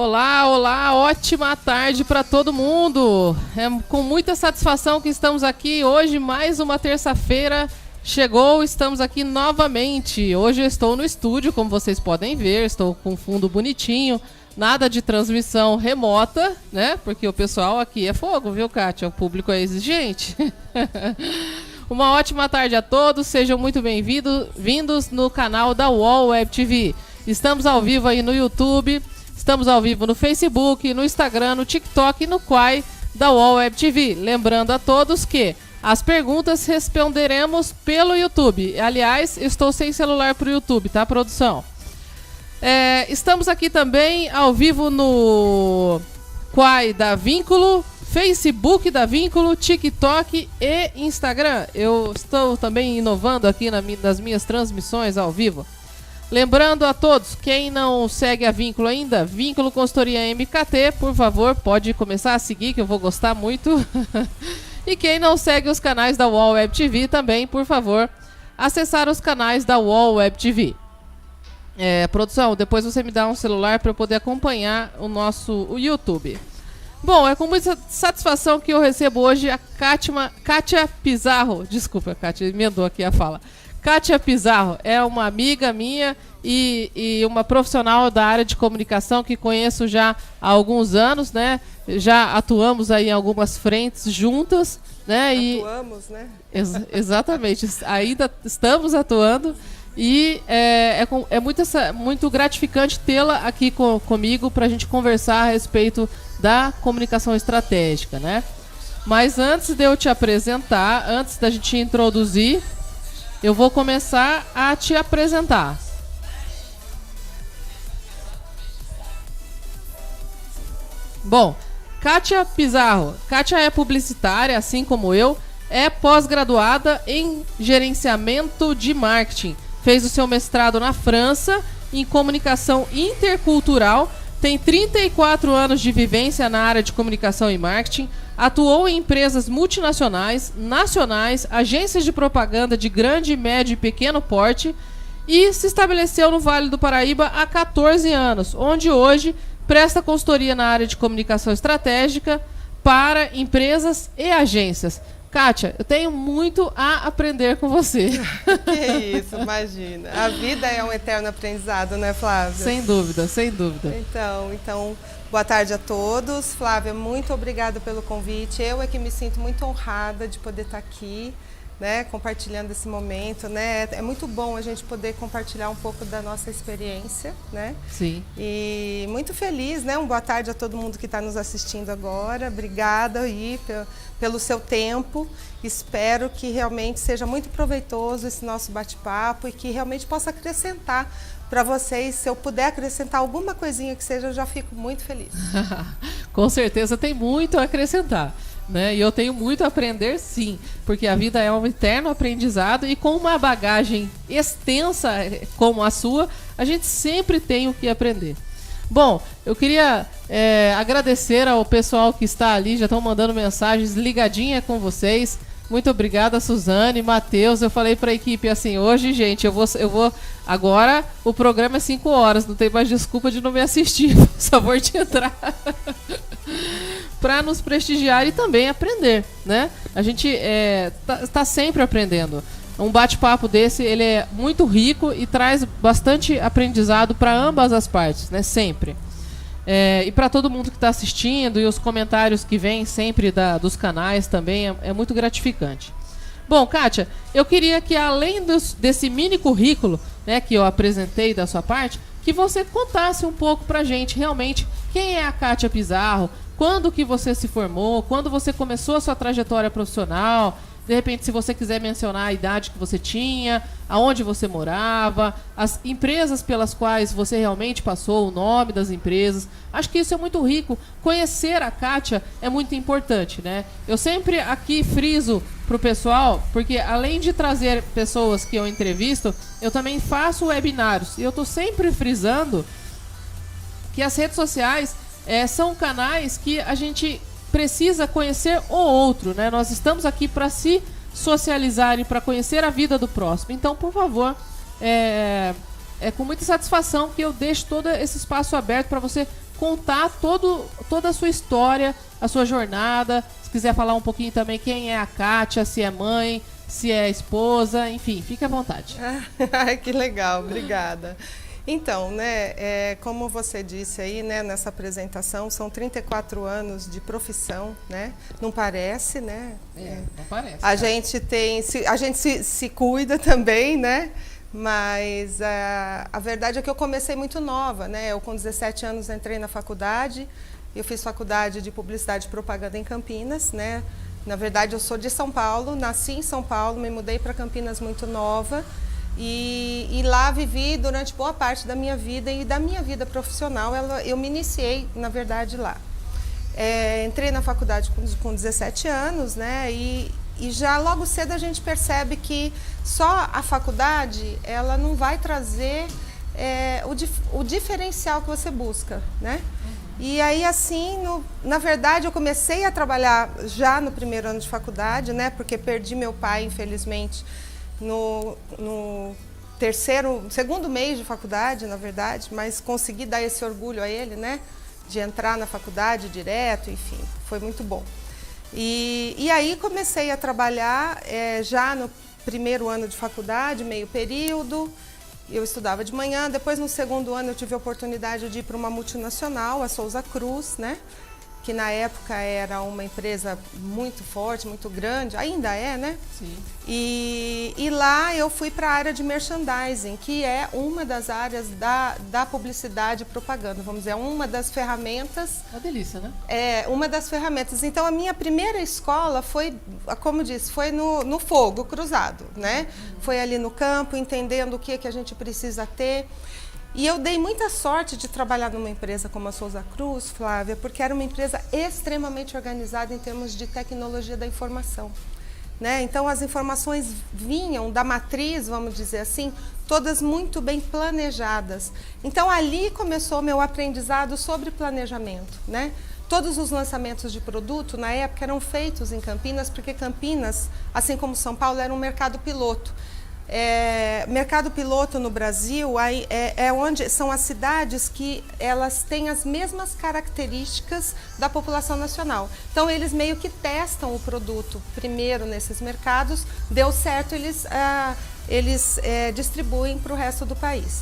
Olá, olá, ótima tarde para todo mundo. É com muita satisfação que estamos aqui hoje, mais uma terça-feira chegou, estamos aqui novamente. Hoje eu estou no estúdio, como vocês podem ver, estou com fundo bonitinho, nada de transmissão remota, né? Porque o pessoal aqui é fogo, viu, Kátia? O público é exigente. Uma ótima tarde a todos, sejam muito bem-vindos no canal da UOL Web TV. Estamos ao vivo aí no YouTube, estamos ao vivo no Facebook, no Instagram, no TikTok e no Quai da UOL Web TV. Lembrando a todos que as perguntas responderemos pelo YouTube. Aliás, estou sem celular para o YouTube, tá, produção? Estamos aqui também ao vivo no Quai da Vínculo, Facebook da Vínculo, TikTok e Instagram. Eu estou também inovando aqui nas minhas transmissões ao vivo. Lembrando a todos, quem não segue a Vínculo ainda, Vínculo Consultoria MKT, por favor, pode começar a seguir, que eu vou gostar muito. E quem não segue os canais da UOL Web TV também, por favor, acessar os canais da UOL Web TV. Produção, depois você me dá um celular para eu poder acompanhar o YouTube. Bom, é com muita satisfação que eu recebo hoje a Kátia Pizarro. Desculpa, Kátia, emendou aqui a fala. Kátia Pizarro é uma amiga minha e uma profissional da área de comunicação que conheço já há alguns anos, né? Já atuamos aí em algumas frentes juntas, né? Atuamos, né? Exatamente, ainda estamos atuando e é muito gratificante tê-la aqui comigo para a gente conversar a respeito da comunicação estratégica, né? Mas antes de eu te apresentar, antes da gente introduzir, eu vou começar a te apresentar. Bom, Kátia Pizarro. Kátia é publicitária, assim como eu, é pós-graduada em gerenciamento de marketing. Fez o seu mestrado na França em comunicação intercultural, tem 34 anos de vivência na área de comunicação e marketing, atuou em empresas multinacionais, nacionais, agências de propaganda de grande, médio e pequeno porte e se estabeleceu no Vale do Paraíba há 14 anos, onde hoje presta consultoria na área de comunicação estratégica para empresas e agências. Kátia, eu tenho muito a aprender com você. Que isso, imagina. A vida é um eterno aprendizado, né, Flávia? Sem dúvida, sem dúvida. Então, boa tarde a todos. Flávia, muito obrigada pelo convite. Eu é que me sinto muito honrada de poder estar aqui, né, compartilhando esse momento, né? É muito bom a gente poder compartilhar um pouco da nossa experiência, né? Sim. E muito feliz, né? Boa tarde a todo mundo que está nos assistindo agora. Obrigada aí pelo seu tempo. Espero que realmente seja muito proveitoso esse nosso bate-papo e que realmente possa acrescentar para vocês. Se eu puder acrescentar alguma coisinha que seja, eu já fico muito feliz. Com certeza tem muito a acrescentar, né? E eu tenho muito a aprender, sim, porque a vida é um eterno aprendizado e com uma bagagem extensa como a sua, a gente sempre tem o que aprender. Bom, eu queria agradecer ao pessoal que está ali, já estão mandando mensagens, ligadinha com vocês. Muito obrigada, Suzane, Matheus. Eu falei para a equipe assim, hoje, gente, eu vou agora o programa é 5 horas, não tem mais desculpa de não me assistir, por favor de entrar. Para nos prestigiar e também aprender, né? A gente tá sempre aprendendo. Um bate-papo desse, ele é muito rico e traz bastante aprendizado para ambas as partes, né? Sempre. E para todo mundo que está assistindo e os comentários que vêm sempre dos canais também é muito gratificante. Bom, Kátia, eu queria que além desse mini currículo, né, que eu apresentei da sua parte, que você contasse um pouco para a gente realmente quem é a Kátia Pizarro, quando que você se formou, quando você começou a sua trajetória profissional. De repente, se você quiser mencionar a idade que você tinha, aonde você morava, as empresas pelas quais você realmente passou, o nome das empresas. Acho que isso é muito rico. Conhecer a Kátia é muito importante, né? Eu sempre aqui friso para o pessoal, porque além de trazer pessoas que eu entrevisto, eu também faço webinários. E eu estou sempre frisando que as redes sociais são canais que a gente precisa conhecer o outro, né? Nós estamos aqui para se socializar e para conhecer a vida do próximo. Então, por favor, é com muita satisfação que eu deixo todo esse espaço aberto para você contar toda a sua história, a sua jornada. Se quiser falar um pouquinho também quem é a Kátia, se é mãe, se é esposa, enfim, fique à vontade. Que legal, obrigada. Então, né, como você disse aí, né, nessa apresentação, são 34 anos de profissão, né? Não parece, né? Não parece. A gente se cuida também, né? Mas a verdade é que eu comecei muito nova, né? Eu com 17 anos entrei na faculdade, eu fiz faculdade de Publicidade e Propaganda em Campinas, né? Na verdade, eu sou de São Paulo, nasci em São Paulo, me mudei para Campinas muito nova. E lá vivi durante boa parte da minha vida e da minha vida profissional. Eu me iniciei, na verdade, lá. Entrei na faculdade com 17 anos, né? E já logo cedo a gente percebe que só a faculdade ela não vai trazer o diferencial que você busca, né? E aí, assim, na verdade, eu comecei a trabalhar já no primeiro ano de faculdade, né? Porque perdi meu pai, infelizmente, no segundo mês de faculdade, na verdade, mas consegui dar esse orgulho a ele, né? De entrar na faculdade direto, enfim, foi muito bom. E aí comecei a trabalhar já no primeiro ano de faculdade, meio período. Eu estudava de manhã, depois no segundo ano eu tive a oportunidade de ir para uma multinacional, a Souza Cruz, né? Que na época era uma empresa muito forte, muito grande, ainda é, né? Sim. E lá eu fui para a área de merchandising, que é uma das áreas da publicidade e propaganda, vamos dizer, uma das ferramentas. Uma delícia, né? Uma das ferramentas. Então a minha primeira escola foi, como disse, foi no fogo cruzado, né? Foi ali no campo, entendendo o que a gente precisa ter. E eu dei muita sorte de trabalhar numa empresa como a Souza Cruz, Flávia, porque era uma empresa extremamente organizada em termos de tecnologia da informação, né? Então as informações vinham da matriz, vamos dizer assim, todas muito bem planejadas. Então ali começou meu aprendizado sobre planejamento, né? Todos os lançamentos de produto na época eram feitos em Campinas, porque Campinas, assim como São Paulo, era um mercado piloto. Mercado piloto no Brasil onde são as cidades que elas têm as mesmas características da população nacional. Então eles meio que testam o produto primeiro nesses mercados, deu certo, eles distribuem para o resto do país.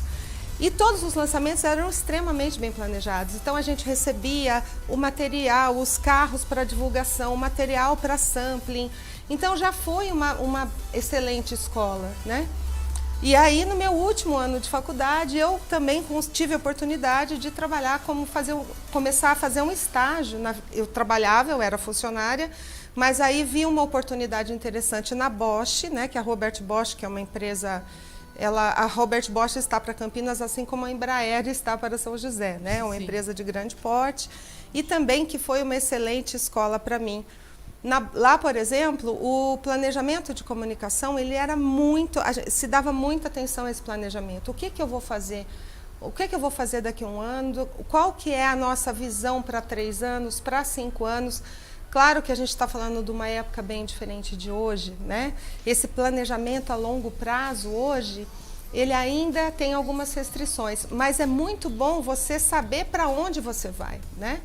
E todos os lançamentos eram extremamente bem planejados. Então a gente recebia o material, os carros para divulgação, o material para sampling. Então já foi uma excelente escola, né? E aí no meu último ano de faculdade eu também tive a oportunidade de trabalhar começar a fazer um estágio. Eu era funcionária, mas aí vi uma oportunidade interessante na Bosch, né? Que é a Robert Bosch, que é uma empresa. A Robert Bosch está para Campinas, assim como a Embraer está para São José, né? Uma empresa de grande porte e também que foi uma excelente escola para mim. Lá, por exemplo, o planejamento de comunicação, se dava muita atenção a esse planejamento. O que eu vou fazer? O que eu vou fazer daqui a um ano? Qual que é a nossa visão para 3 anos, para 5 anos? Claro que a gente está falando de uma época bem diferente de hoje, né? Esse planejamento a longo prazo hoje, ele ainda tem algumas restrições, mas é muito bom você saber para onde você vai, né?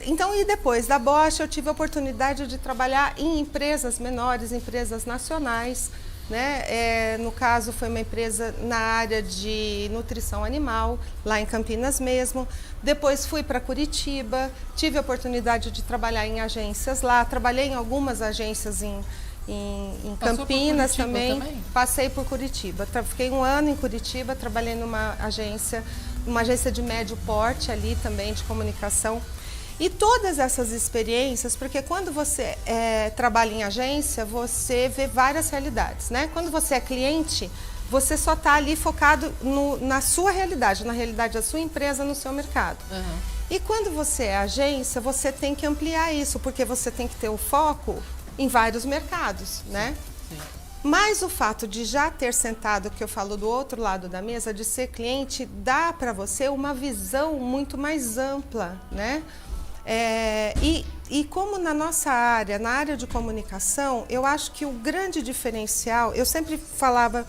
Então, e depois da Bosch, eu tive a oportunidade de trabalhar em empresas menores, empresas nacionais, né? No caso, foi uma empresa na área de nutrição animal, lá em Campinas mesmo. Depois fui para Curitiba, tive a oportunidade de trabalhar em agências lá, trabalhei em algumas agências em Campinas também. Passei por Curitiba, fiquei 1 ano em Curitiba, trabalhei numa agência de médio porte ali também, de comunicação. E todas essas experiências, porque quando você trabalha em agência, você vê várias realidades, né? Quando você é cliente, você só está ali focado na sua realidade, na realidade da sua empresa, no seu mercado. Uhum. E quando você é agência, você tem que ampliar isso, porque você tem que ter o foco em vários mercados, né? Sim. Mas o fato de já ter sentado, que eu falo do outro lado da mesa, de ser cliente, dá para você uma visão muito mais ampla, né? E como na nossa área, na área de comunicação, eu acho que o grande diferencial, eu sempre falava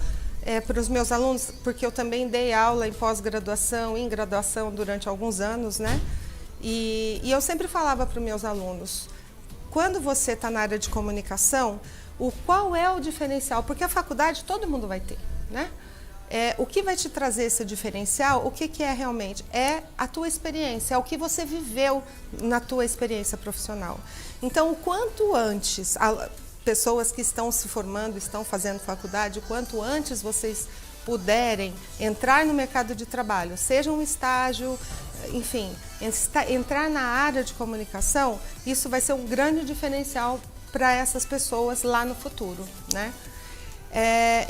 para os meus alunos, porque eu também dei aula em pós-graduação, em graduação durante alguns anos, né? E eu sempre falava para os meus alunos, quando você está na área de comunicação, qual é o diferencial? Porque a faculdade todo mundo vai ter, né? O que vai te trazer esse diferencial, o que é realmente? É a tua experiência, é o que você viveu na tua experiência profissional. Então, o quanto antes, pessoas que estão se formando, estão fazendo faculdade, o quanto antes vocês puderem entrar no mercado de trabalho, seja um estágio, enfim, entrar na área de comunicação, isso vai ser um grande diferencial para essas pessoas lá no futuro, né?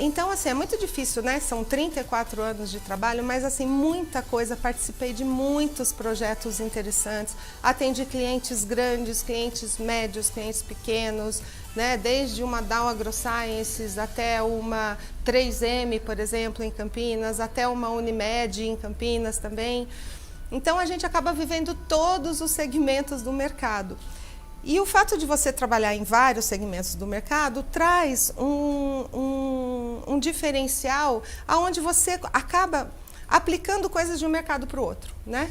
Então, assim, é muito difícil, né? São 34 anos de trabalho, mas, assim, muita coisa. Participei de muitos projetos interessantes. Atendi clientes grandes, clientes médios, clientes pequenos, né? Desde uma Dow AgroSciences até uma 3M, por exemplo, em Campinas, até uma Unimed em Campinas também. Então, a gente acaba vivendo todos os segmentos do mercado. E o fato de você trabalhar em vários segmentos do mercado traz um diferencial aonde você acaba aplicando coisas de um mercado para o outro, né?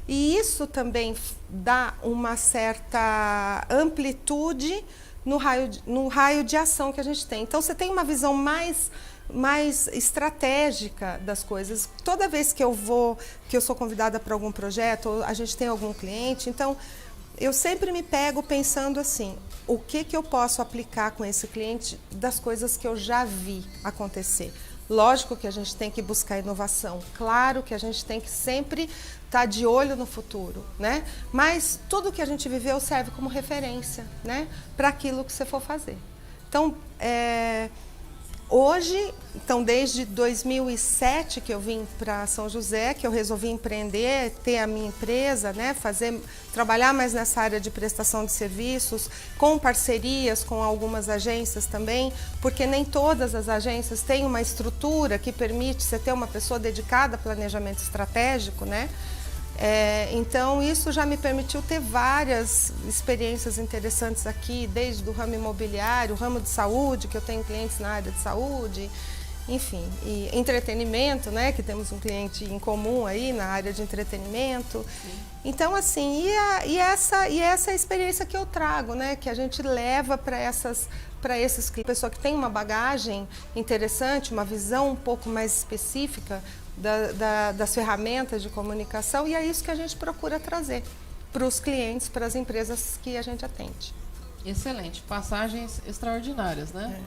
E isso também dá uma certa amplitude no raio de ação que a gente tem. Então, você tem uma visão mais estratégica das coisas. Toda vez que eu sou convidada para algum projeto, ou a gente tem algum cliente, então eu sempre me pego pensando assim, o que eu posso aplicar com esse cliente das coisas que eu já vi acontecer. Lógico que a gente tem que buscar inovação, claro que a gente tem que sempre estar de olho no futuro, né? Mas tudo que a gente viveu serve como referência, né? Para aquilo que você for fazer. Então, hoje, então desde 2007 que eu vim para São José, que eu resolvi empreender, ter a minha empresa, né, trabalhar mais nessa área de prestação de serviços, com parcerias com algumas agências também, porque nem todas as agências têm uma estrutura que permite você ter uma pessoa dedicada a planejamento estratégico, né? Então, isso já me permitiu ter várias experiências interessantes aqui, desde o ramo imobiliário, o ramo de saúde, que eu tenho clientes na área de saúde, enfim, e entretenimento, né, que temos um cliente em comum aí na área de entretenimento. Sim. Então, assim, essa é a experiência que eu trago, né, que a gente leva para esses clientes. Pessoa que tem uma bagagem interessante, uma visão um pouco mais específica das ferramentas de comunicação, e é isso que a gente procura trazer para os clientes, para as empresas que a gente atende. Excelente, passagens extraordinárias, né?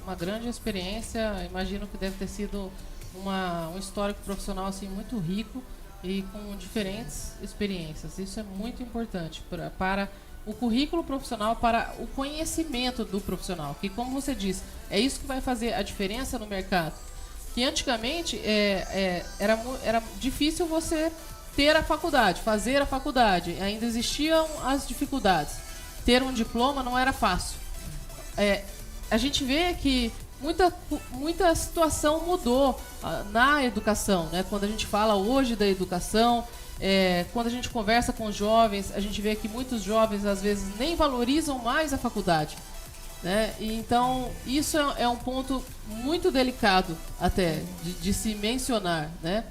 Uma grande experiência, imagino que deve ter sido um histórico profissional assim, muito rico e com diferentes experiências. Isso é muito importante para o currículo profissional, para o conhecimento do profissional, que, como você disse, é isso que vai fazer a diferença no mercado. Que antigamente era difícil você ter a faculdade, fazer a faculdade, ainda existiam as dificuldades. Ter um diploma não era fácil. A gente vê que muita situação mudou na educação, né? Quando a gente fala hoje da educação, quando a gente conversa com os jovens, a gente vê que muitos jovens às vezes nem valorizam mais a faculdade. Né? E então, isso é um ponto muito delicado até de se mencionar, né?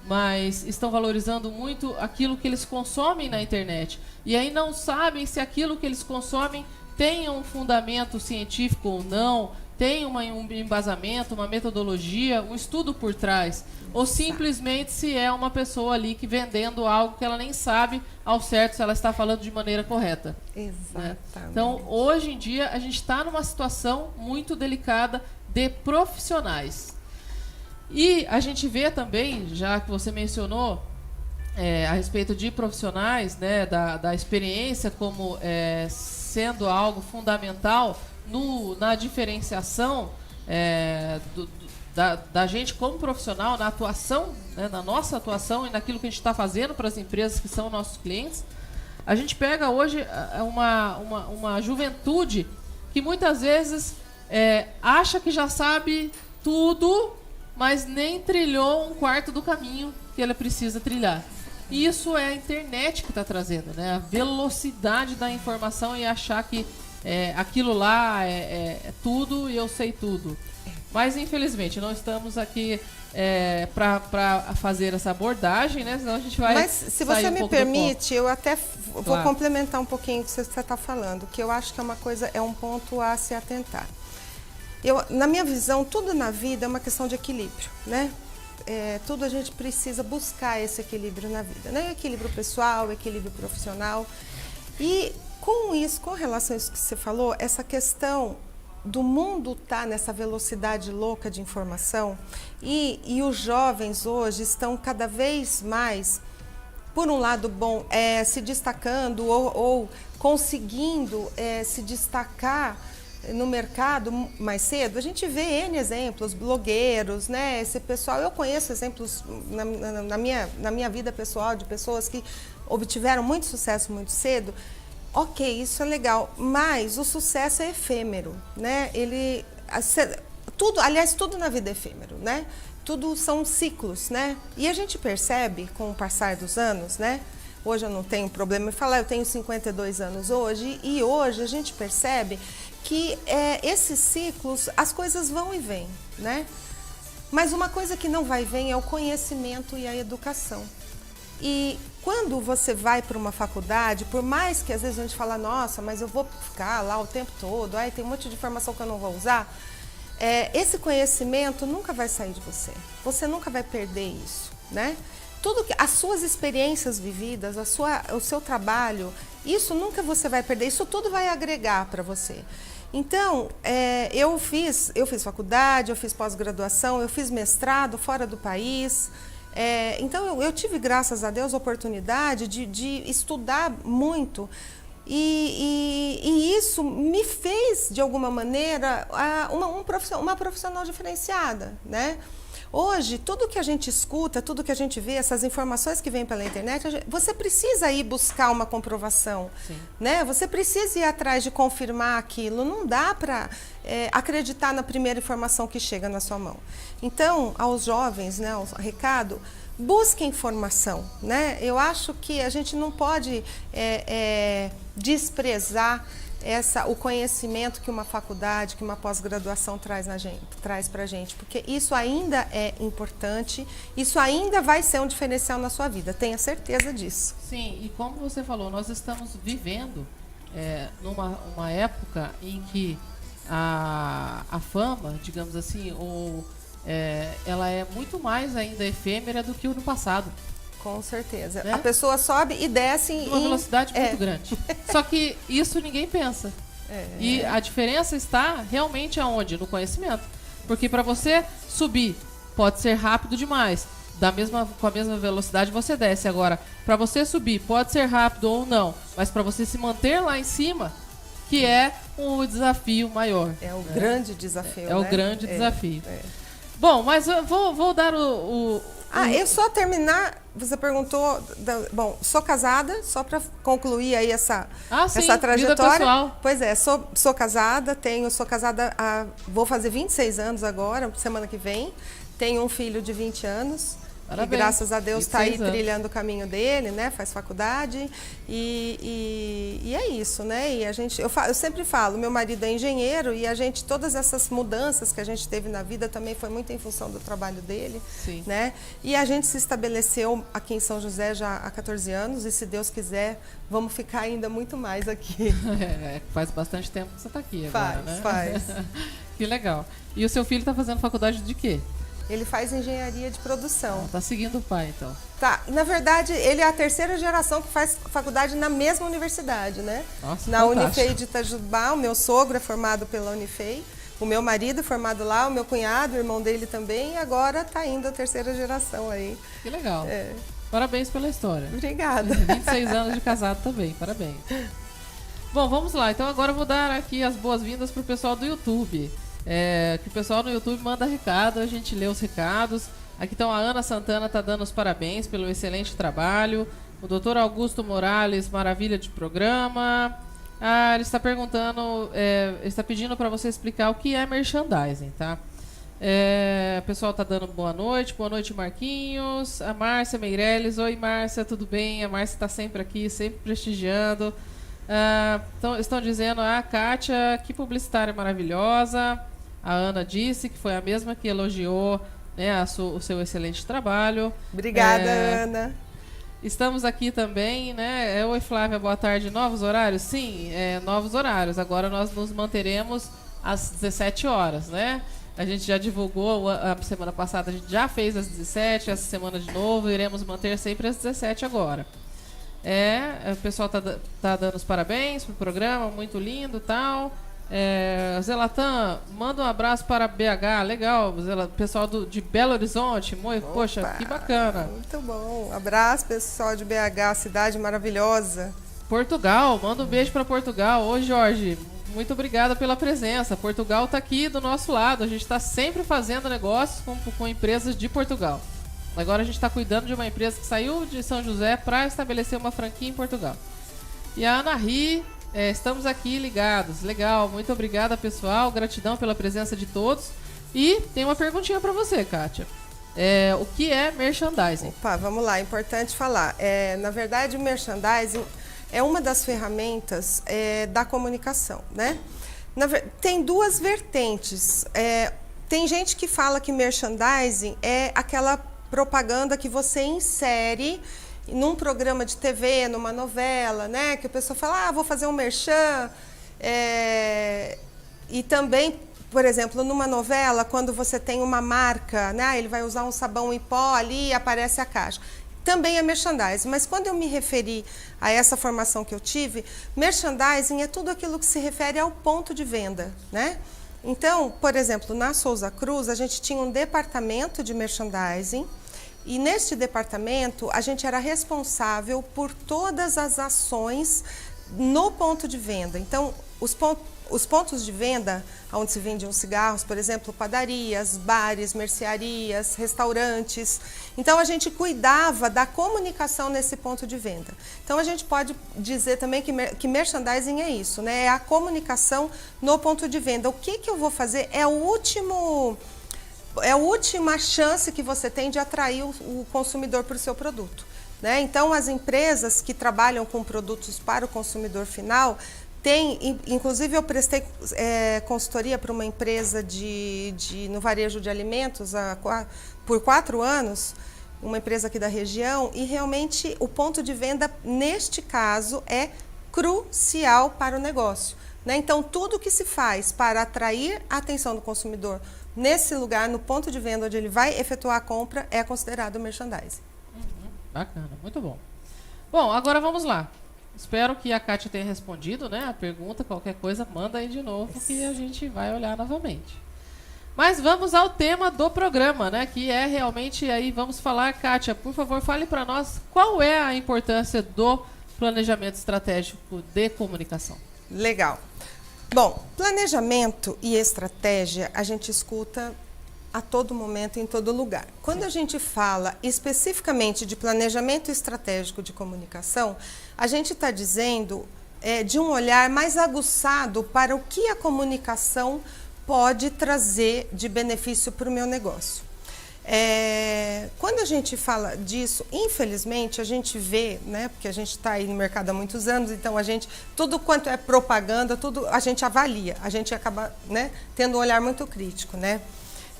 Mas estão valorizando muito aquilo que eles consomem na internet. E aí não sabem se aquilo que eles consomem tem um fundamento científico ou não, tem um embasamento, uma metodologia, um estudo por trás. Ou simplesmente se é uma pessoa ali que vendendo algo que ela nem sabe ao certo se ela está falando de maneira correta. Exatamente. Né? Então, hoje em dia, a gente está numa situação muito delicada de profissionais. E a gente vê também, já que você mencionou a respeito de profissionais, né, da experiência como sendo algo fundamental na diferenciação da gente como profissional, na atuação, né, na nossa atuação e naquilo que a gente está fazendo para as empresas que são nossos clientes. A gente pega hoje uma juventude que muitas vezes acha que já sabe tudo, mas nem trilhou um quarto do caminho que ela precisa trilhar. E isso é a internet que está trazendo, né? A velocidade da informação e achar que aquilo lá é tudo e eu sei tudo. Mas, infelizmente, não estamos aqui para fazer essa abordagem, né? Senão a gente vai. Mas, se você me permite, eu até vou complementar um pouquinho o que você está falando, que eu acho que é um ponto a se atentar. Na minha visão, tudo na vida é uma questão de equilíbrio, né? Tudo a gente precisa buscar esse equilíbrio na vida, né? Equilíbrio pessoal, equilíbrio profissional. E com isso, com relação a isso que você falou, essa questão do mundo estar nessa velocidade louca de informação e os jovens hoje estão cada vez mais, por um lado bom, se destacando ou conseguindo se destacar no mercado mais cedo. A gente vê N exemplos, blogueiros, né? Esse pessoal, eu conheço exemplos na minha vida pessoal de pessoas que obtiveram muito sucesso muito cedo. Ok, isso é legal, mas o sucesso é efêmero, né? Tudo na vida é efêmero, né? Tudo são ciclos, né? E a gente percebe com o passar dos anos, né? Hoje eu não tenho problema em falar, eu tenho 52 anos hoje, e hoje a gente percebe que esses ciclos, as coisas vão e vêm, né? Mas uma coisa que não vai e vem é o conhecimento e a educação. E quando você vai para uma faculdade, por mais que às vezes a gente fala, nossa, mas eu vou ficar lá o tempo todo, tem um monte de informação que eu não vou usar, esse conhecimento nunca vai sair de você. Você nunca vai perder isso, né? As suas experiências vividas, o seu trabalho, isso nunca você vai perder, isso tudo vai agregar para você. Então, eu fiz faculdade, eu fiz pós-graduação, eu fiz mestrado fora do país. Então, eu tive, graças a Deus, a oportunidade de estudar muito. E isso me fez, de alguma maneira, uma profissional diferenciada, né? Hoje, tudo que a gente escuta, tudo que a gente vê, essas informações que vêm pela internet, você precisa ir buscar uma comprovação, né? Você precisa ir atrás de confirmar aquilo. Não dá para acreditar na primeira informação que chega na sua mão. Então, aos jovens, né, o recado, busque informação, né? Eu acho que a gente não pode desprezar o conhecimento que uma faculdade, que uma pós-graduação traz para a gente, porque isso ainda é importante, isso ainda vai ser um diferencial na sua vida, tenha certeza disso. Sim, e como você falou, nós estamos vivendo numa época em que a fama, digamos assim, ela é muito mais ainda efêmera do que o no passado. Com certeza. Né? A pessoa sobe e desce em uma velocidade muito grande. Só que isso ninguém pensa. E a diferença está realmente aonde? No conhecimento. Porque para você subir, pode ser rápido demais. Com a mesma velocidade você desce. Agora, para você subir, pode ser rápido ou não. Mas para você se manter lá em cima, que é um desafio maior. É o grande desafio. É o grande desafio. Bom, mas eu vou dar eu só terminar, você perguntou, bom, sou casada, só para concluir aí essa trajetória. Vida pessoal. Pois é, sou casada, vou fazer 26 anos agora, semana que vem, tenho um filho de 20 anos. Parabéns. Que graças a Deus está aí trilhando o caminho dele, né? Faz faculdade e é isso, né? E eu sempre falo, meu marido é engenheiro e todas essas mudanças que a gente teve na vida também foi muito em função do trabalho dele, né? E a gente se estabeleceu aqui em São José já há 14 anos e se Deus quiser, vamos ficar ainda muito mais aqui. Faz bastante tempo que você está aqui agora, né? Faz. Que legal. E o seu filho está fazendo faculdade de quê? Ele faz engenharia de produção. Tá seguindo o pai, então. Tá. Na verdade, ele é a terceira geração que faz faculdade na mesma universidade, né? Nossa, na fantástico. Unifei de Itajubá. O meu sogro é formado pela Unifei. O meu marido é formado lá, o meu cunhado, o irmão dele também. E agora tá indo a terceira geração aí. Que legal. Parabéns pela história. Obrigada. 26 anos de casado também. Parabéns. Bom, vamos lá. Então agora eu vou dar aqui as boas-vindas pro pessoal do YouTube. Que o pessoal no YouTube manda recado, a gente lê os recados. Aqui então a Ana Santana está dando os parabéns pelo excelente trabalho. O Dr. Augusto Morales, maravilha de programa. Ele está perguntando, está pedindo para você explicar o que é merchandising, tá? O pessoal está dando boa noite Marquinhos. A Márcia Meirelles, oi Márcia, tudo bem? A Márcia está sempre aqui, sempre prestigiando. Então, estão dizendo, Kátia, que publicitária maravilhosa. A Ana disse que foi a mesma que elogiou, né, o seu excelente trabalho. Obrigada, Ana. Estamos aqui também, né? Oi, Flávia, boa tarde. Novos horários? Sim, novos horários. Agora nós nos manteremos às 17 horas, né? A gente já divulgou, a semana passada a gente já fez às 17, essa semana de novo, iremos manter sempre às 17 agora. O pessoal tá dando os parabéns pro programa, muito lindo e tal. Zelatan, manda um abraço para BH, legal, pessoal de Belo Horizonte, poxa, que bacana. Muito bom, abraço pessoal de BH, cidade maravilhosa. Portugal, manda um beijo para Portugal. Ô Jorge, muito obrigada pela presença, Portugal está aqui do nosso lado, a gente está sempre fazendo negócios com empresas de Portugal. Agora a gente está cuidando de uma empresa que saiu de São José para estabelecer uma franquia em Portugal. E a Ana Ri, estamos aqui ligados. Legal, muito obrigada, pessoal. Gratidão pela presença de todos. E tem uma perguntinha para você, Kátia. O que é merchandising? Opa, vamos lá, é importante falar. Na verdade, o merchandising é uma das ferramentas da comunicação, né? Tem duas vertentes. Tem gente que fala que merchandising é aquela propaganda que você insere num programa de TV, numa novela, né? Que a pessoa fala, vou fazer um merchan. E também, por exemplo, numa novela, quando você tem uma marca, né? Ele vai usar um sabão em pó ali e aparece a caixa. Também é merchandising, mas quando eu me referi a essa formação que eu tive, merchandising é tudo aquilo que se refere ao ponto de venda, né? Então, por exemplo, na Souza Cruz, a gente tinha um departamento de merchandising. E neste departamento, a gente era responsável por todas as ações no ponto de venda. Então, os pontos de venda, onde se vendiam cigarros, por exemplo, padarias, bares, mercearias, restaurantes. Então, a gente cuidava da comunicação nesse ponto de venda. Então, a gente pode dizer também que merchandising é isso, né? É a comunicação no ponto de venda. O que eu vou fazer é a última chance que você tem de atrair o consumidor para o seu produto, né? Então, as empresas que trabalham com produtos para o consumidor final inclusive eu prestei consultoria para uma empresa no varejo de alimentos por 4 anos, uma empresa aqui da região, e realmente o ponto de venda, neste caso, é crucial para o negócio, né? Então, tudo que se faz para atrair a atenção do consumidor nesse lugar, no ponto de venda onde ele vai efetuar a compra, é considerado merchandising. Bacana, muito bom. Bom, agora vamos lá. Espero que a Kátia tenha respondido, né, a pergunta. Qualquer coisa, manda aí de novo que a gente vai olhar novamente. Mas vamos ao tema do programa, né, que é realmente aí, vamos falar, Kátia, por favor, fale para nós qual é a importância do planejamento estratégico de comunicação. Legal. Bom, planejamento e estratégia a gente escuta a todo momento, em todo lugar. Quando a gente fala especificamente de planejamento estratégico de comunicação, a gente está dizendo de um olhar mais aguçado para o que a comunicação pode trazer de benefício para o meu negócio. Quando a gente fala disso, infelizmente, a gente vê, né, porque a gente está aí no mercado há muitos anos, então tudo quanto é propaganda, tudo a gente avalia, a gente acaba, né, tendo um olhar muito crítico, né?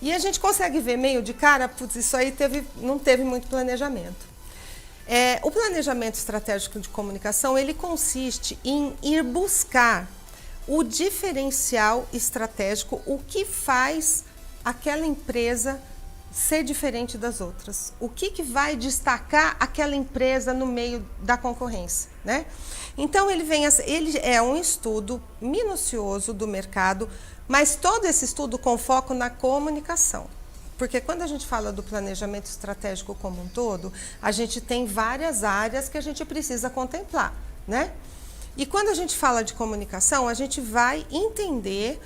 E a gente consegue ver meio de cara, putz, isso aí não teve muito planejamento. O planejamento estratégico de comunicação, ele consiste em ir buscar o diferencial estratégico, o que faz aquela empresa ser diferente das outras. O que vai destacar aquela empresa no meio da concorrência, né? Então, ele é um estudo minucioso do mercado, mas todo esse estudo com foco na comunicação. Porque quando a gente fala do planejamento estratégico como um todo, a gente tem várias áreas que a gente precisa contemplar, né? E quando a gente fala de comunicação, a gente vai entender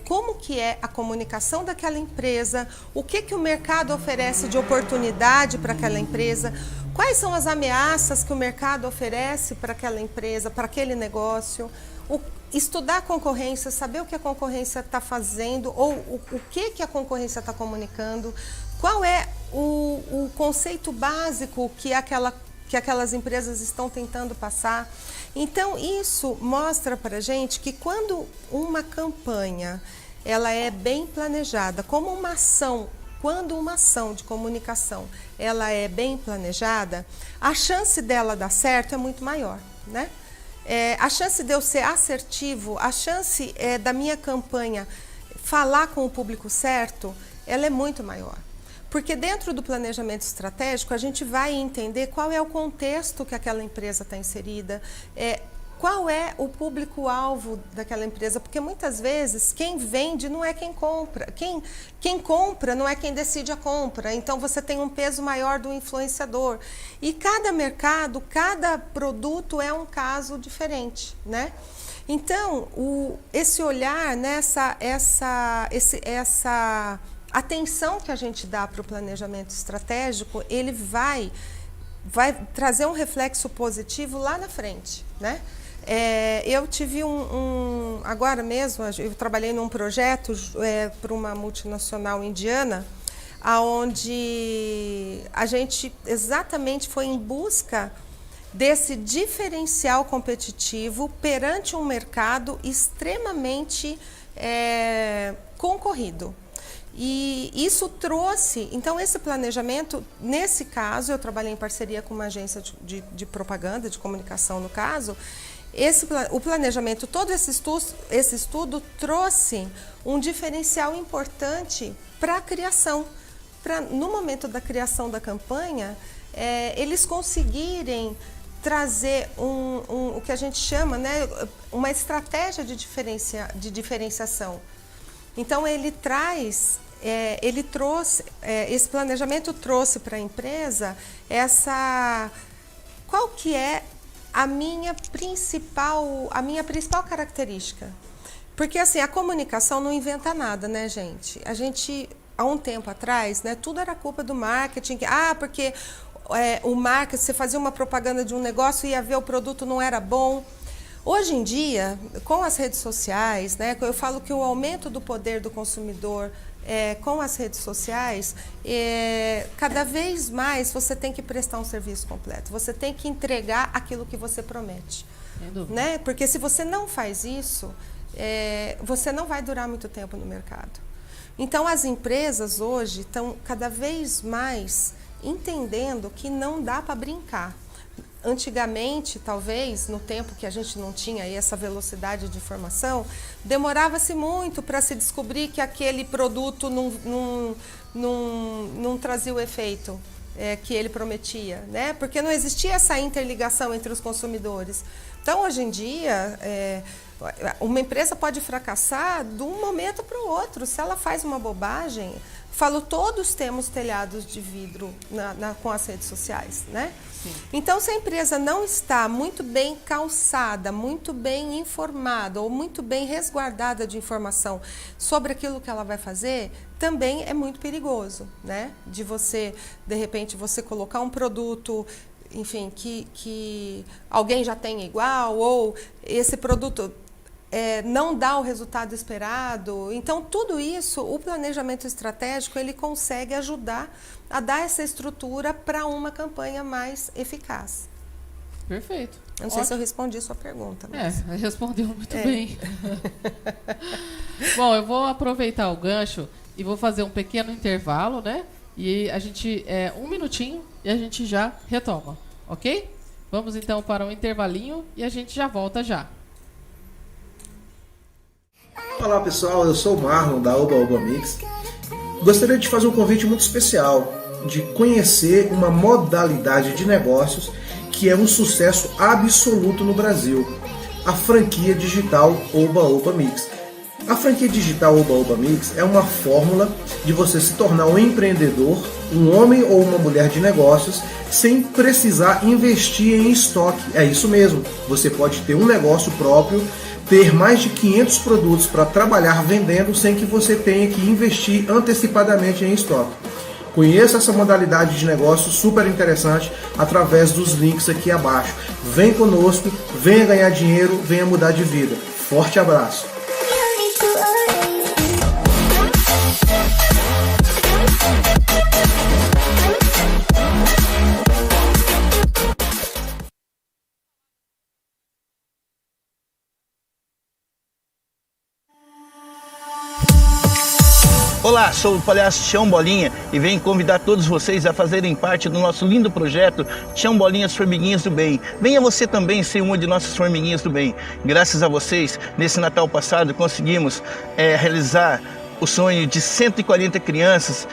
como que é a comunicação daquela empresa, o que o mercado oferece de oportunidade para aquela empresa, quais são as ameaças que o mercado oferece para aquela empresa, para aquele negócio, estudar a concorrência, saber o que a concorrência está fazendo ou o que a concorrência está comunicando, qual é o conceito básico que aquela que aquelas empresas estão tentando passar. Então, isso mostra para a gente que quando uma campanha ela é bem planejada, como uma ação, quando uma ação de comunicação ela é bem planejada, a chance dela dar certo é muito maior, né? A chance de eu ser assertivo, a chance da minha campanha falar com o público certo, ela é muito maior. Porque dentro do planejamento estratégico, a gente vai entender qual é o contexto que aquela empresa está inserida, qual é o público-alvo daquela empresa, porque muitas vezes quem vende não é quem compra, quem compra não é quem decide a compra, então você tem um peso maior do influenciador. E cada mercado, cada produto é um caso diferente, né? Então, esse olhar, né, essa atenção que a gente dá para o planejamento estratégico, ele vai trazer um reflexo positivo lá na frente, né? Eu tive agora mesmo, eu trabalhei num projeto para uma multinacional indiana, onde a gente exatamente foi em busca desse diferencial competitivo perante um mercado extremamente concorrido. E isso trouxe, então esse planejamento, nesse caso, eu trabalhei em parceria com uma agência de propaganda, de comunicação no caso, o planejamento, todo esse estudo trouxe um diferencial importante para a criação, no momento da criação da campanha, eles conseguirem trazer o que a gente chama, né, uma estratégia de diferenciação. Então ele trouxe, esse planejamento trouxe para a empresa qual que é a minha principal característica. Porque assim, a comunicação não inventa nada, né, gente? A gente, há um tempo atrás, né, tudo era culpa do marketing. Porque o marketing, você fazia uma propaganda de um negócio e ia ver o produto não era bom. Hoje em dia, com as redes sociais, né, eu falo que o aumento do poder do consumidor com as redes sociais, cada vez mais você tem que prestar um serviço completo, você tem que entregar aquilo que você promete. Né? Porque se você não faz isso, você não vai durar muito tempo no mercado. Então, as empresas hoje estão cada vez mais entendendo que não dá para brincar. Antigamente, talvez, no tempo que a gente não tinha aí essa velocidade de informação, demorava-se muito para se descobrir que aquele produto não trazia o efeito que ele prometia, né? Porque não existia essa interligação entre os consumidores. Então, hoje em dia, uma empresa pode fracassar de um momento para o outro. Se ela faz uma bobagem, todos temos telhados de vidro com as redes sociais, né? Sim. Então, se a empresa não está muito bem calçada, muito bem informada ou muito bem resguardada de informação sobre aquilo que ela vai fazer, também é muito perigoso, né? De repente, você colocar um produto, enfim, que alguém já tem igual, ou esse produto não dá o resultado esperado. Então, tudo isso, o planejamento estratégico, ele consegue ajudar a dar essa estrutura para uma campanha mais eficaz. Perfeito. Eu não sei se eu respondi a sua pergunta. Mas... respondeu muito bem. Bom, eu vou aproveitar o gancho e vou fazer um pequeno intervalo, né? E a gente, 1 minutinho, e a gente já retoma, ok? Vamos então para um intervalinho e a gente já volta já. Olá pessoal, eu sou o Marlon da Oba Oba Mix. Gostaria de fazer um convite muito especial, de conhecer uma modalidade de negócios que é um sucesso absoluto no Brasil, a franquia digital Oba Oba Mix. A franquia digital Oba Oba Mix é uma fórmula de você se tornar um empreendedor, um homem ou uma mulher de negócios, sem precisar investir em estoque. É isso mesmo, você pode ter um negócio próprio, ter mais de 500 produtos para trabalhar vendendo sem que você tenha que investir antecipadamente em estoque. Conheça essa modalidade de negócio super interessante através dos links aqui abaixo. Vem conosco, venha ganhar dinheiro, venha mudar de vida. Forte abraço! Olá, sou o palhaço Chão Bolinha e venho convidar todos vocês a fazerem parte do nosso lindo projeto Chão Bolinhas Formiguinhas do Bem. Venha você também ser uma de nossas formiguinhas do bem. Graças a vocês, nesse Natal passado, conseguimos realizar o sonho de 140 crianças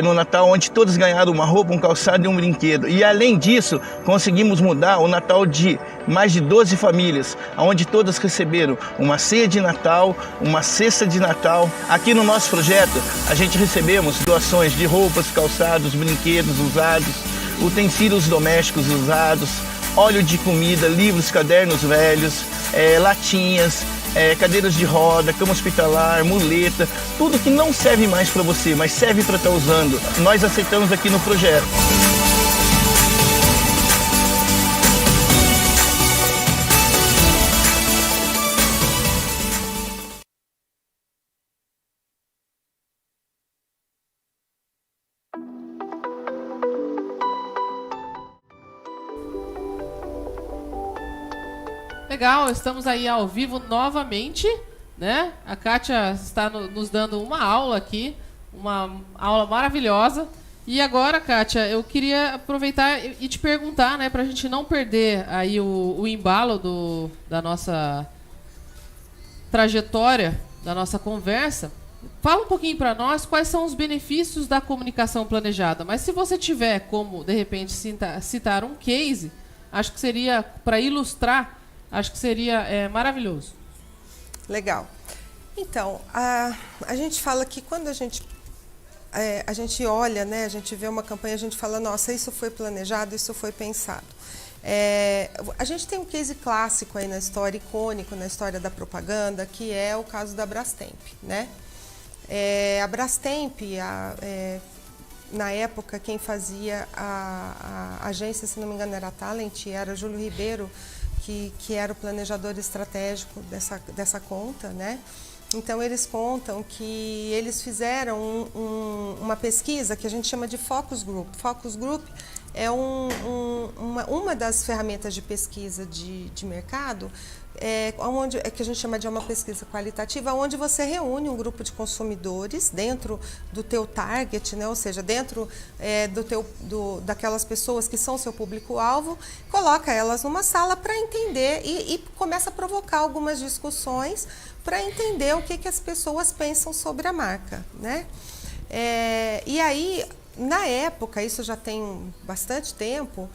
no Natal, onde todos ganharam uma roupa, um calçado e um brinquedo. E além disso, conseguimos mudar o Natal de mais de 12 famílias, onde todas receberam uma ceia de Natal, uma cesta de Natal. Aqui no nosso projeto, a gente recebemos doações de roupas, calçados, brinquedos usados, utensílios domésticos usados, óleo de comida, livros, cadernos velhos, latinhas, cadeiras de roda, cama hospitalar, muleta, tudo que não serve mais para você, mas serve para estar usando. Nós aceitamos aqui no projeto. Legal, estamos aí ao vivo novamente, né? A Kátia está nos dando uma aula aqui, uma aula maravilhosa. E agora, Kátia, eu queria aproveitar e te perguntar, né, para a gente não perder aí o embalo da nossa trajetória, da nossa conversa. Fala um pouquinho para nós quais são os benefícios da comunicação planejada. Mas se você tiver como, de repente, citar um case, acho que seria, para ilustrar, acho que seria maravilhoso. Legal. Então, a gente fala que quando a gente olha, né, a gente vê uma campanha, a gente fala, nossa, isso foi planejado, isso foi pensado. A gente tem um case clássico aí na história, icônico na história da propaganda, que é o caso da Brastemp, né? A Brastemp, na época, quem fazia a agência, se não me engano, era a Talent, era Júlio Ribeiro, que era o planejador estratégico dessa conta, né? Então, eles contam que eles fizeram uma pesquisa que a gente chama de Focus Group. Focus Group é uma das ferramentas de pesquisa de mercado, que a gente chama de uma pesquisa qualitativa, onde você reúne um grupo de consumidores dentro do teu target, né? Ou seja, dentro daquelas pessoas que são seu público-alvo, coloca elas numa sala para entender e começa a provocar algumas discussões para entender o que as pessoas pensam sobre a marca, né? E aí, na época, isso já tem bastante tempo,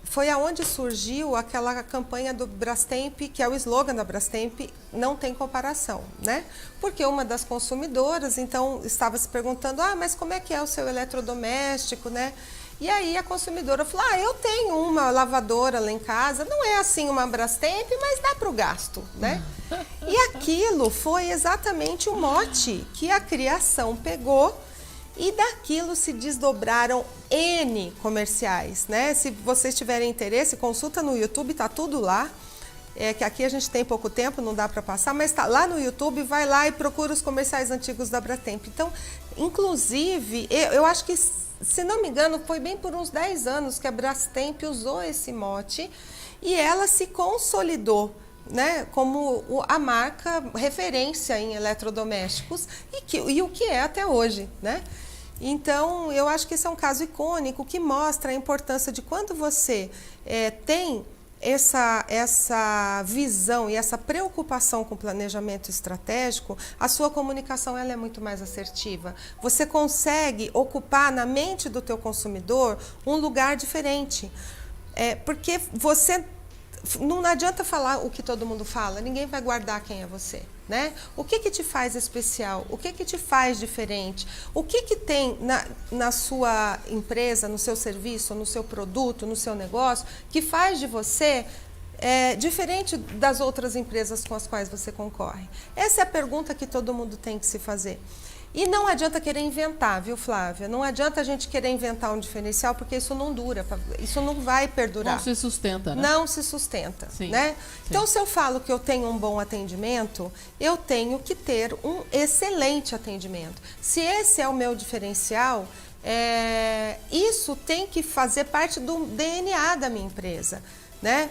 foi aonde surgiu aquela campanha do Brastemp, que é o slogan da Brastemp, não tem comparação, né? Porque uma das consumidoras, então, estava se perguntando, mas como é que é o seu eletrodoméstico, né? E aí a consumidora falou, eu tenho uma lavadora lá em casa, não é assim uma Brastemp, mas dá para o gasto, né? E aquilo foi exatamente o mote que a criação pegou e daquilo se desdobraram N comerciais, né? Se vocês tiverem interesse, consulta no YouTube, tá tudo lá. Que aqui a gente tem pouco tempo, não dá para passar, mas tá lá no YouTube, vai lá e procura os comerciais antigos da Brastemp. Então, inclusive, eu acho que, se não me engano, foi bem por uns 10 anos que a Brastemp usou esse mote e ela se consolidou, né, como a marca referência em eletrodomésticos e o que é até hoje, né? Então, eu acho que esse é um caso icônico que mostra a importância de quando você tem essa visão e essa preocupação com o planejamento estratégico, a sua comunicação ela é muito mais assertiva. Você consegue ocupar na mente do teu consumidor um lugar diferente. Porque você não adianta falar o que todo mundo fala, ninguém vai guardar quem é você, né? O que te faz especial? O que te faz diferente? O que tem na sua empresa, no seu serviço, no seu produto, no seu negócio, que faz de você diferente das outras empresas com as quais você concorre? Essa é a pergunta que todo mundo tem que se fazer. E não adianta querer inventar, viu, Flávia? Não adianta a gente querer inventar um diferencial, porque isso não dura, isso não vai perdurar. Não se sustenta, né? Não se sustenta, Sim, né? sim. Então, se eu falo que eu tenho um bom atendimento, eu tenho que ter um excelente atendimento. Se esse é o meu diferencial, isso tem que fazer parte do DNA da minha empresa, né?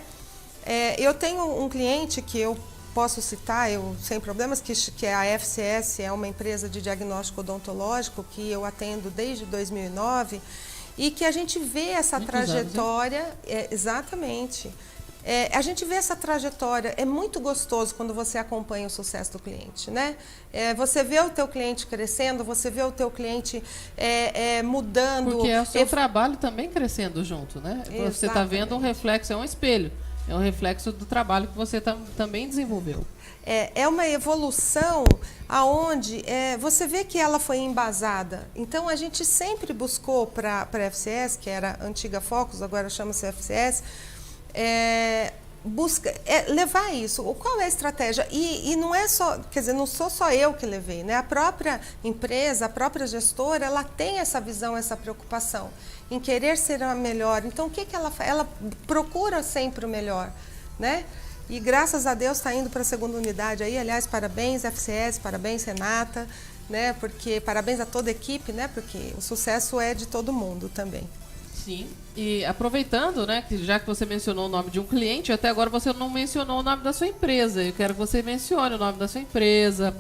Eu tenho um cliente que eu posso citar, sem problemas, que a FCS é uma empresa de diagnóstico odontológico que eu atendo desde 2009 e que a gente vê essa trajetória, exatamente. A gente vê essa trajetória, é muito gostoso quando você acompanha o sucesso do cliente, né? Você vê o teu cliente crescendo, você vê o teu cliente mudando. Porque é o seu trabalho também crescendo junto, né? Exatamente. Você está vendo um reflexo, é um espelho, é um reflexo do trabalho que você também desenvolveu. É uma evolução aonde você vê que ela foi embasada. Então, a gente sempre buscou para a FCS, que era a antiga Focus, agora chama-se FCS, levar isso. Qual é a estratégia? E não é só, quer dizer, não sou só eu que levei, né? A própria empresa, a própria gestora, ela tem essa visão, essa preocupação em querer ser a melhor. Então, o que ela faz? Ela procura sempre o melhor, né? E graças a Deus está indo para a segunda unidade aí. Aliás, parabéns FCS, parabéns Renata, né? Porque parabéns a toda a equipe, né? Porque o sucesso é de todo mundo também. Sim. E aproveitando, né, que já que você mencionou o nome de um cliente, até agora você não mencionou o nome da sua empresa. Eu quero que você mencione o nome da sua empresa,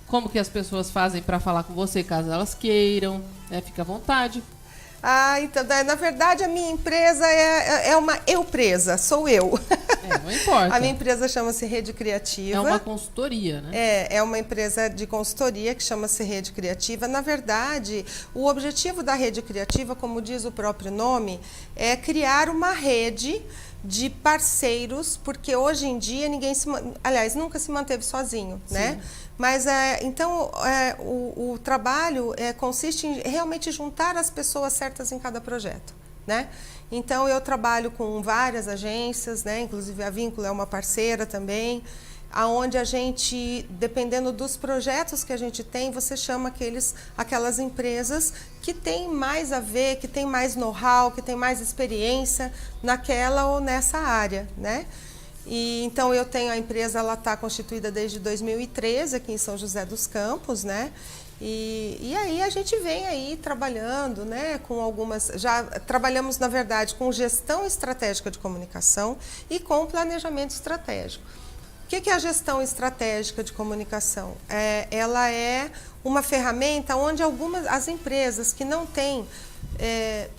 como que as pessoas fazem para falar com você, caso elas queiram, fica à vontade. Então, na verdade, a minha empresa é uma eu-presa, sou eu. Não importa. A minha empresa chama-se Rede Criativa. É uma consultoria, né? É uma empresa de consultoria que chama-se Rede Criativa. Na verdade, o objetivo da Rede Criativa, como diz o próprio nome, é criar uma rede de parceiros, porque hoje em dia aliás, nunca se manteve sozinho, sim, né? Mas, então, o trabalho consiste em realmente juntar as pessoas certas em cada projeto, né? Então, eu trabalho com várias agências, né? Inclusive a Vínculo é uma parceira também, aonde a gente, dependendo dos projetos que a gente tem, você chama aquelas empresas que têm mais a ver, que têm mais know-how, que têm mais experiência naquela ou nessa área, né? E, então, eu tenho a empresa, ela está constituída desde 2013 aqui em São José dos Campos, né? E aí a gente vem aí trabalhando, né, com algumas... Já trabalhamos, na verdade, com gestão estratégica de comunicação e com planejamento estratégico. O que é a gestão estratégica de comunicação? Ela é uma ferramenta onde as empresas que não têm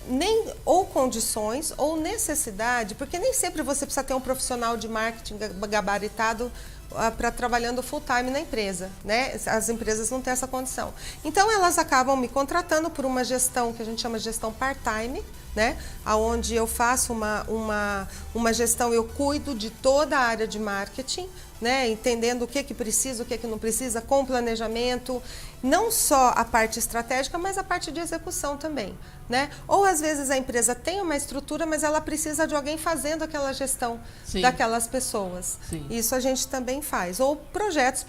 nem ou condições ou necessidade, porque nem sempre você precisa ter um profissional de marketing gabaritado para trabalhando full time na empresa, né? As empresas não têm essa condição. Então elas acabam me contratando por uma gestão que a gente chama de gestão part-time, né? Aonde eu faço uma gestão, eu cuido de toda a área de marketing, né? Entendendo o que precisa, o que não precisa, com planejamento, não só a parte estratégica, mas a parte de execução também, né? Ou às vezes a empresa tem uma estrutura, mas ela precisa de alguém fazendo aquela gestão, sim, daquelas pessoas. Sim. Isso a gente também faz. Ou projetos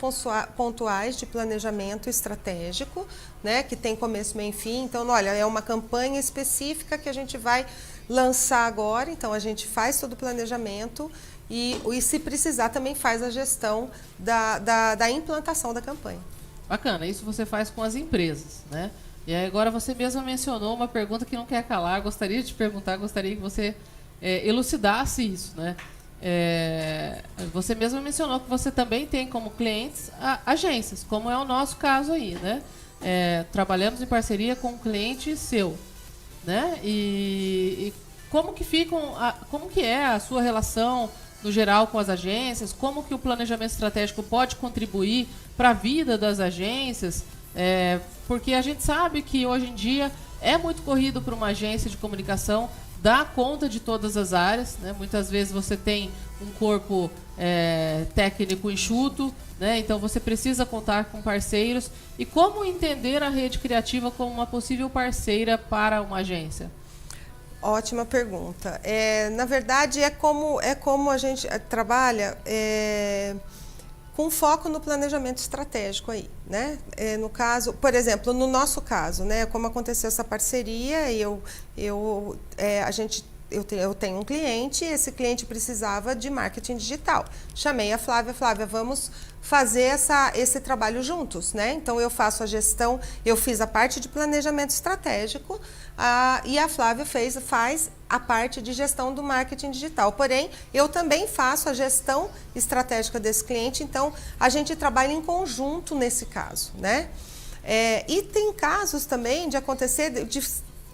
pontuais de planejamento estratégico, né? Que tem começo, meio e fim. Então, olha, é uma campanha específica que a gente vai lançar agora, então a gente faz todo o planejamento e se precisar também faz a gestão da implantação da campanha. Bacana, isso você faz com as empresas, né? E aí agora você mesma mencionou uma pergunta que não quer calar, gostaria de te perguntar, gostaria que você elucidasse isso, né? Você mesma mencionou que você também tem como clientes agências, como é o nosso caso aí, né? Trabalhamos em parceria com um cliente seu, né? E como que é a sua relação no geral com as agências, como que o planejamento estratégico pode contribuir para a vida das agências, porque a gente sabe que hoje em dia é muito corrido para uma agência de comunicação dar conta de todas as áreas, né? Muitas vezes você tem um corpo técnico enxuto, né? Então você precisa contar com parceiros. E como entender a Rede Criativa como uma possível parceira para uma agência? Ótima pergunta. Na verdade, é como a gente trabalha com foco no planejamento estratégico aí, né? No caso, por exemplo, no nosso caso, né? Como aconteceu essa parceria, a gente eu tenho um cliente, esse cliente precisava de marketing digital. Chamei a Flávia, vamos fazer esse trabalho juntos, né? Então eu faço a gestão, eu fiz a parte de planejamento estratégico e a Flávia faz a parte de gestão do marketing digital. Porém, eu também faço a gestão estratégica desse cliente, então a gente trabalha em conjunto nesse caso, né? E tem casos também de acontecer,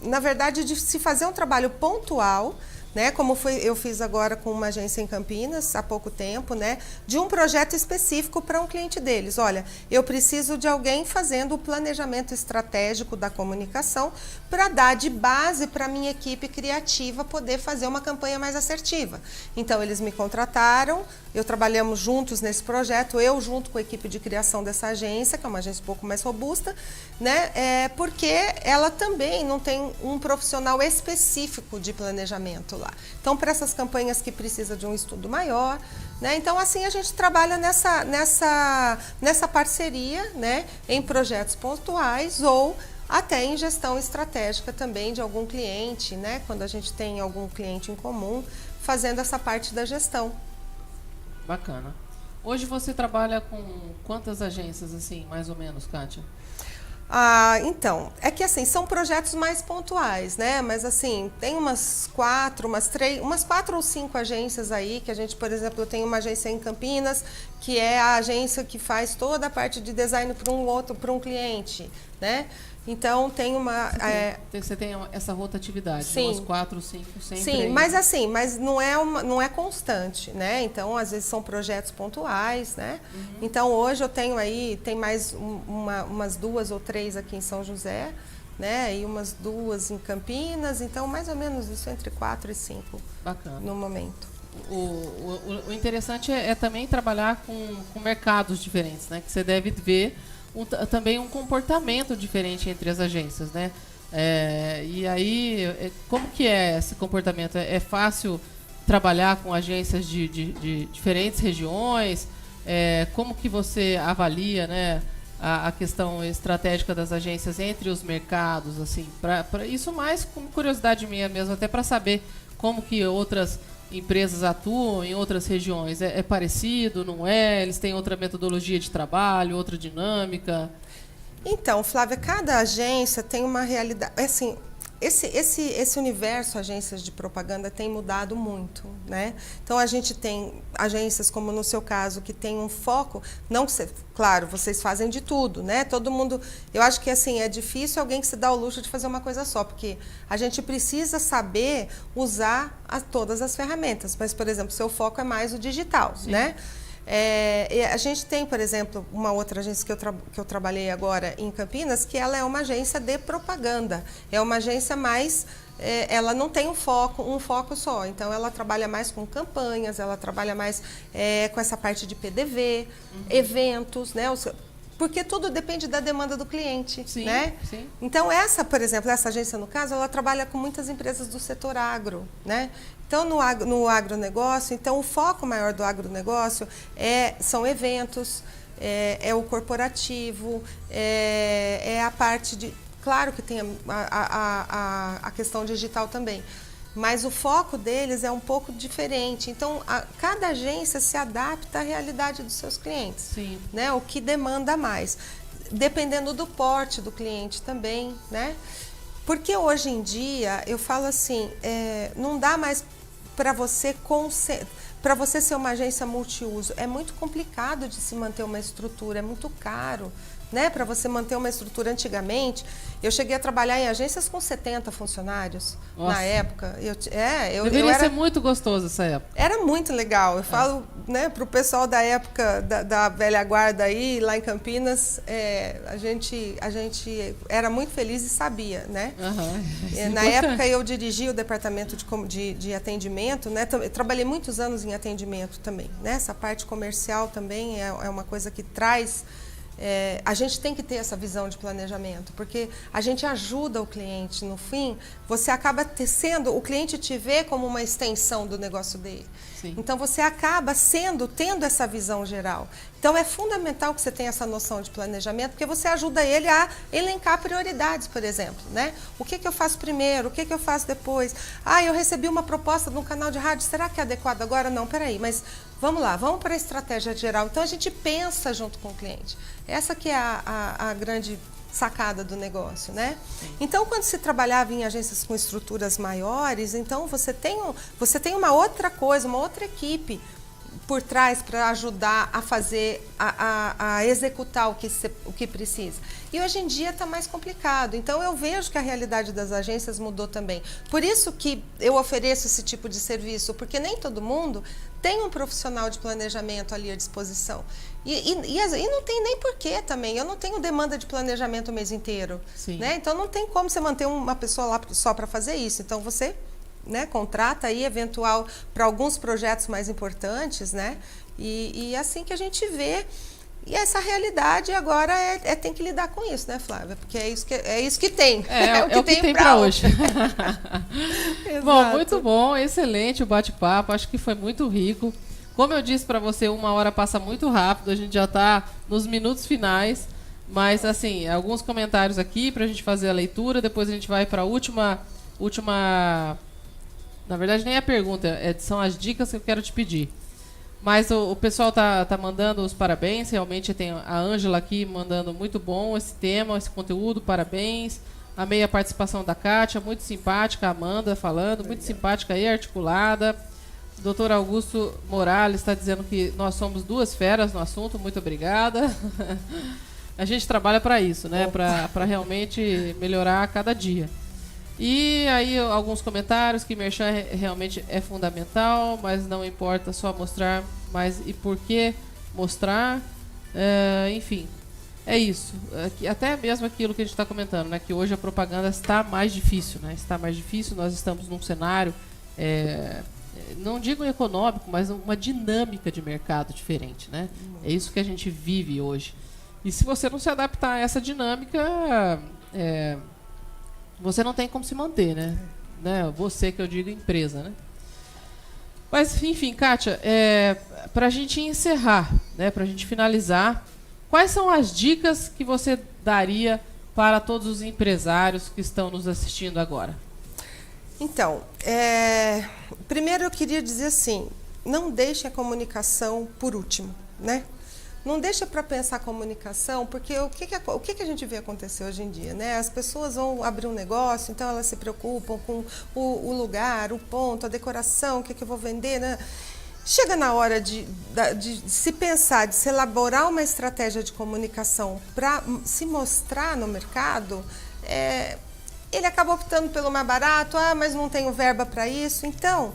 na verdade, de se fazer um trabalho pontual, né, como eu fiz agora com uma agência em Campinas, há pouco tempo, né, de um projeto específico para um cliente deles. Olha, eu preciso de alguém fazendo o planejamento estratégico da comunicação para dar de base para a minha equipe criativa poder fazer uma campanha mais assertiva. Então, eles me contrataram, trabalhamos juntos nesse projeto, eu junto com a equipe de criação dessa agência, que é uma agência um pouco mais robusta, né, porque ela também não tem um profissional específico de planejamento lá. Então, para essas campanhas que precisa de um estudo maior, né? Então, assim, a gente trabalha nessa parceria, né? Em projetos pontuais ou até em gestão estratégica também de algum cliente, né? Quando a gente tem algum cliente em comum, fazendo essa parte da gestão. Bacana. Hoje você trabalha com quantas agências, assim, mais ou menos, Kátia? Então, é que assim, são projetos mais pontuais, né? Mas assim, tem umas 4 ou 5 agências aí, que a gente, por exemplo, eu tenho uma agência em Campinas, que é a agência que faz toda a parte de design para um cliente, né? Então, tem uma... Você tem essa rotatividade, sim, umas 4, 5, sempre. Sim, aí. mas assim, não é constante, né? Então, às vezes são projetos pontuais, né? Uhum. Então, hoje eu tenho aí, tem mais umas 2 ou 3 aqui em São José, né? E umas 2 em Campinas, então mais ou menos isso, entre 4 e 5. Bacana. No momento. O interessante é também trabalhar com mercados diferentes, né? Que você deve ver também um comportamento diferente entre as agências, né? E aí, como que é esse comportamento? É fácil trabalhar com agências de diferentes regiões? Como que você avalia, né, a questão estratégica das agências entre os mercados? Assim, isso mais como curiosidade minha mesmo, até para saber como que outras empresas atuam em outras regiões. É parecido, não é? Eles têm outra metodologia de trabalho, outra dinâmica? Então, Flávia, cada agência tem uma realidade... Assim, esse universo, agências de propaganda, tem mudado muito, né? Então, a gente tem agências, como no seu caso, que tem um foco... Claro, vocês fazem de tudo, né? Todo mundo... Eu acho que, assim, é difícil alguém que se dá o luxo de fazer uma coisa só, porque a gente precisa saber usar todas as ferramentas. Mas, por exemplo, seu foco é mais o digital, sim, né? A gente tem, por exemplo, uma outra agência que eu trabalhei agora em Campinas, que ela é uma agência de propaganda. É uma agência mais... ela não tem um foco só. Então, ela trabalha mais com campanhas, ela trabalha mais com essa parte de PDV, eventos, né? Porque tudo depende da demanda do cliente, sim, né? Sim. Então, por exemplo, essa agência, no caso, ela trabalha com muitas empresas do setor agro, né? Então, no agronegócio, então, o foco maior do agronegócio são eventos, é o corporativo, é a parte de... Claro que tem a questão digital também, mas o foco deles é um pouco diferente. Então, cada agência se adapta à realidade dos seus clientes, sim, né? O que demanda mais, dependendo do porte do cliente também, né? Porque hoje em dia, eu falo assim, não dá mais para você ser uma agência multiuso. É muito complicado de se manter uma estrutura, é muito caro, né? Para você manter uma estrutura. Antigamente, eu cheguei a trabalhar em agências com 70 funcionários. Nossa. Na época. Deveria ser muito gostoso essa época. Era muito legal. Eu falo, né, para o pessoal da época da velha guarda aí, lá em Campinas, a gente era muito feliz e sabia, né? Uhum. Na época eu dirigi o departamento de atendimento, né? Eu trabalhei muitos anos em atendimento também, né? Essa parte comercial também é uma coisa que traz... a gente tem que ter essa visão de planejamento, porque a gente ajuda o cliente. No fim, você acaba o cliente te vê como uma extensão do negócio dele. Sim. Então, você acaba tendo essa visão geral. Então, é fundamental que você tenha essa noção de planejamento, porque você ajuda ele a elencar prioridades, por exemplo, né? O que eu faço primeiro? O que eu faço depois? Ah, eu recebi uma proposta de um canal de rádio, será que é adequado agora? Não, peraí, mas vamos lá, vamos para a estratégia geral. Então, a gente pensa junto com o cliente. Essa que é a grande sacada do negócio, né? Então, quando se trabalhava em agências com estruturas maiores, então você tem uma outra coisa, uma outra equipe por trás para ajudar a fazer, a executar o que precisa. E hoje em dia está mais complicado. Então, eu vejo que a realidade das agências mudou também. Por isso que eu ofereço esse tipo de serviço, porque nem todo mundo tem um profissional de planejamento ali à disposição. E não tem nem porquê também. Eu não tenho demanda de planejamento o mês inteiro. Né? Então, não tem como você manter uma pessoa lá só para fazer isso. Então, você... né, contrata aí eventual para alguns projetos mais importantes, né? E assim que a gente vê. E essa realidade agora tem que lidar com isso, né, Flávia? Porque é isso que tem. É o que tem para hoje. Bom, muito bom, excelente o bate-papo. Acho que foi muito rico. Como eu disse para você, 1 hora passa muito rápido. A gente já está nos minutos finais. Mas, assim, alguns comentários aqui para a gente fazer a leitura. Depois a gente vai para a última... Na verdade, nem a pergunta, são as dicas que eu quero te pedir. Mas o pessoal tá mandando os parabéns. Realmente tem a Ângela aqui mandando muito bom esse tema, esse conteúdo, parabéns. Amei a participação da Kátia, muito simpática. A Amanda falando, muito simpática e articulada. O doutor Augusto Morales está dizendo que nós somos 2 feras no assunto, muito obrigada. A gente trabalha para isso, né? Para realmente melhorar a cada dia. E aí alguns comentários que merchan realmente é fundamental, mas não importa só mostrar, mas e por que mostrar, enfim, é isso. Até mesmo aquilo que a gente está comentando, né, que hoje a propaganda está mais difícil, né? Está mais difícil, nós estamos num cenário, não digo econômico, mas uma dinâmica de mercado diferente, né? É isso que a gente vive hoje. E se você não se adaptar a essa dinâmica, você não tem como se manter, né? Você, que eu digo, empresa, né? Mas, enfim, Kátia, para a gente encerrar, né, para a gente finalizar, quais são as dicas que você daria para todos os empresários que estão nos assistindo agora? Então, primeiro eu queria dizer assim, não deixe a comunicação por último, né? Não deixa para pensar comunicação, porque o que a gente vê acontecer hoje em dia, né? As pessoas vão abrir um negócio, então elas se preocupam com o lugar, o ponto, a decoração, o que eu vou vender, né? Chega na hora de se pensar, de se elaborar uma estratégia de comunicação para se mostrar no mercado, ele acaba optando pelo mais barato, mas não tenho verba para isso. Então,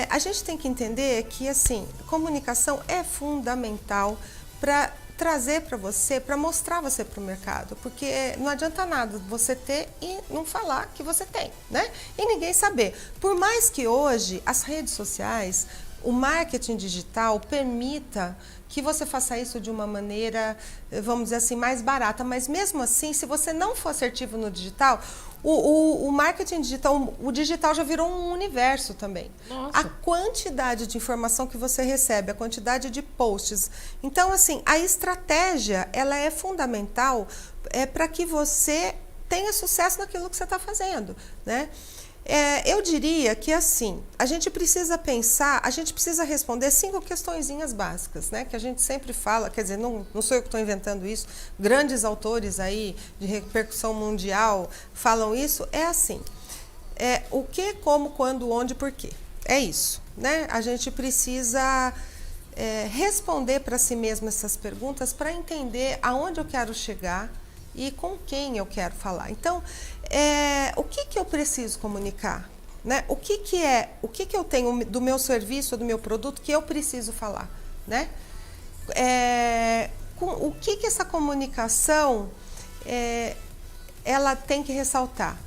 a gente tem que entender que, assim, comunicação é fundamental para trazer para você, para mostrar você para o mercado, porque não adianta nada você ter e não falar que você tem, né? E ninguém saber. Por mais que hoje as redes sociais, o marketing digital permita que você faça isso de uma maneira, vamos dizer assim, mais barata, mas mesmo assim, se você não for assertivo no digital, o marketing digital, o digital já virou um universo também. Nossa. A quantidade de informação que você recebe, a quantidade de posts. Então, assim, a estratégia, ela é fundamental para que você tenha sucesso naquilo que você está fazendo, né? Eu diria que, assim, a gente precisa pensar, a gente precisa responder 5 questõezinhas básicas, né? Que a gente sempre fala, quer dizer, não sou eu que estou inventando isso, grandes autores aí de repercussão mundial falam isso, assim, o que, como, quando, onde, por quê. É isso, né? A gente precisa responder para si mesmo essas perguntas para entender aonde eu quero chegar e com quem eu quero falar. Então, o que eu preciso comunicar? Né? O que eu tenho do meu serviço, do meu produto que eu preciso falar? Né? O que essa comunicação ela tem que ressaltar?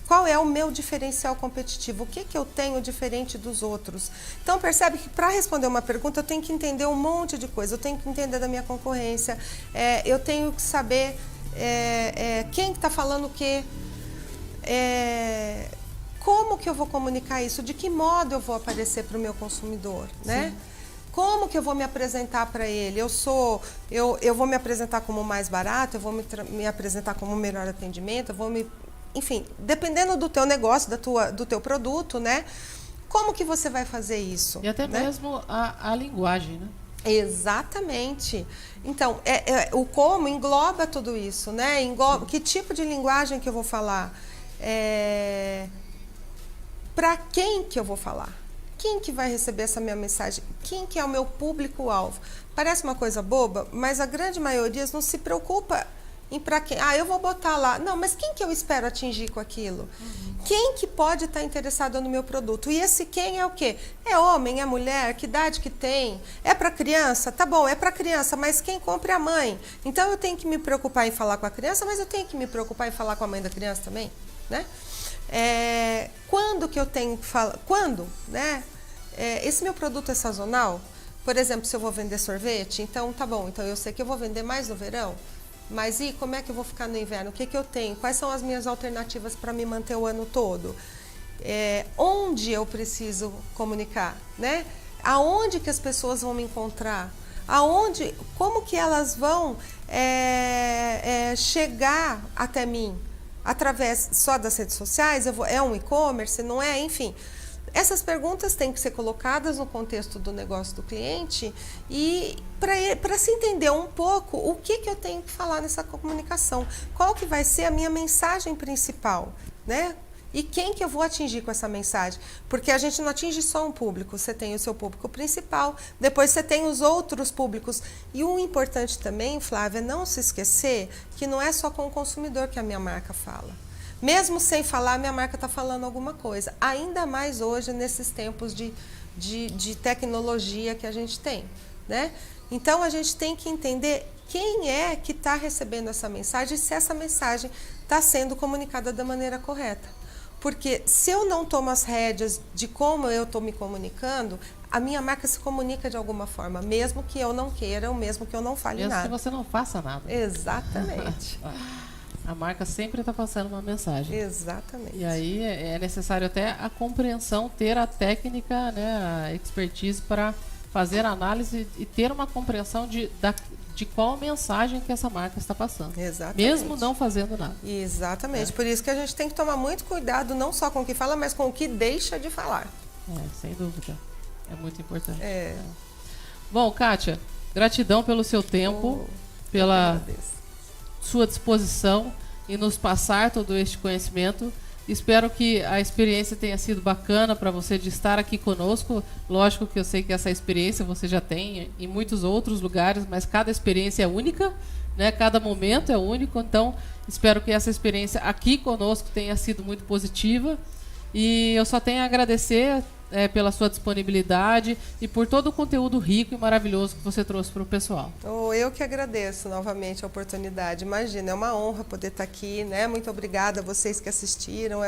Qual é o meu diferencial competitivo? O que eu tenho diferente dos outros? Então, percebe que para responder uma pergunta, eu tenho que entender um monte de coisa. Eu tenho que entender da minha concorrência, eu tenho que saber quem está falando o quê, como que eu vou comunicar isso, de que modo eu vou aparecer para o meu consumidor, né? como que eu vou me apresentar para ele? Eu vou me apresentar como mais barato, eu vou me apresentar como melhor atendimento, enfim, dependendo do teu negócio, do teu produto, né? Como que você vai fazer isso? E até né? mesmo a linguagem, né? Exatamente. Então, o como engloba tudo isso, né? Que tipo de linguagem que eu vou falar? Para quem que eu vou falar? Quem que vai receber essa minha mensagem? Quem que é o meu público-alvo? Parece uma coisa boba, mas a grande maioria não se preocupa em para quem. Eu vou botar lá. Não, mas quem que eu espero atingir com aquilo? Quem que pode estar interessado no meu produto? E esse quem é o quê? É homem, é mulher? Que idade que tem? É para criança? Tá bom, é para criança, mas quem compra é a mãe. Então eu tenho que me preocupar em falar com a criança, mas eu tenho que me preocupar em falar com a mãe da criança também, né? Quando que eu tenho que falar? Quando, né? Esse meu produto é sazonal? Por exemplo, se eu vou vender sorvete, então tá bom, então eu sei que eu vou vender mais no verão, mas e como é que eu vou ficar no inverno? O que que eu tenho? Quais são as minhas alternativas para me manter o ano todo? Onde eu preciso comunicar, né? Aonde que as pessoas vão me encontrar? Como que elas vão chegar até mim? Através só das redes sociais? É um e-commerce? Não é? Enfim, essas perguntas têm que ser colocadas no contexto do negócio do cliente e para se entender um pouco o que eu tenho que falar nessa comunicação. Qual que vai ser a minha mensagem principal, né? E quem que eu vou atingir com essa mensagem? Porque a gente não atinge só um público, você tem o seu público principal, depois você tem os outros públicos. E o importante também, Flávia, é não se esquecer que não é só com o consumidor que a minha marca fala. Mesmo sem falar, a minha marca está falando alguma coisa. Ainda mais hoje, nesses tempos de tecnologia que a gente tem, né? Então, a gente tem que entender quem é que está recebendo essa mensagem e se essa mensagem está sendo comunicada da maneira correta. Porque se eu não tomo as rédeas de como eu estou me comunicando, a minha marca se comunica de alguma forma, mesmo que eu não queira, ou mesmo que eu não fale nada. Mesmo que você não faça nada. Exatamente. A marca sempre está passando uma mensagem. Exatamente. E aí é necessário até a compreensão, ter a técnica, né, a expertise para fazer a análise e ter uma compreensão de qual mensagem que essa marca está passando. Exatamente. Mesmo não fazendo nada. Exatamente. Por isso que a gente tem que tomar muito cuidado, não só com o que fala, mas com o que deixa de falar. Sem dúvida. É muito importante. Bom, Kátia, gratidão pelo seu tempo, pela sua disposição em nos passar todo este conhecimento. Espero que a experiência tenha sido bacana para você de estar aqui conosco. Lógico que eu sei que essa experiência você já tem em muitos outros lugares, mas cada experiência é única, né? Cada momento é único. Então, espero que essa experiência aqui conosco tenha sido muito positiva. E eu só tenho a agradecer pela sua disponibilidade e por todo o conteúdo rico e maravilhoso que você trouxe para o pessoal. Eu que agradeço novamente a oportunidade. Imagina, é uma honra poder estar aqui, né? Muito obrigada a vocês que assistiram,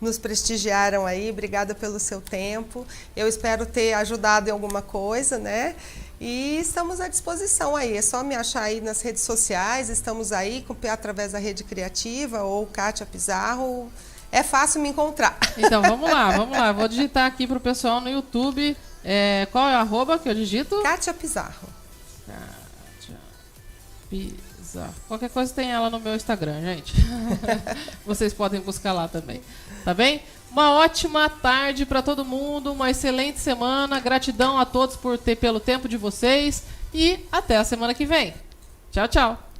nos prestigiaram aí. Obrigada pelo seu tempo. Eu espero ter ajudado em alguma coisa, né? E estamos à disposição aí. É só me achar aí nas redes sociais. Estamos aí através da Rede Criativa ou Kátia Pizarro. É fácil me encontrar. Então, vamos lá. Vou digitar aqui para o pessoal no YouTube. Qual é o arroba que eu digito? Kátia Pizarro. Kátia Pizarro. Qualquer coisa tem ela no meu Instagram, gente. Vocês podem buscar lá também. Tá bem? Uma ótima tarde para todo mundo. Uma excelente semana. Gratidão a todos pelo tempo de vocês. E até a semana que vem. Tchau, tchau.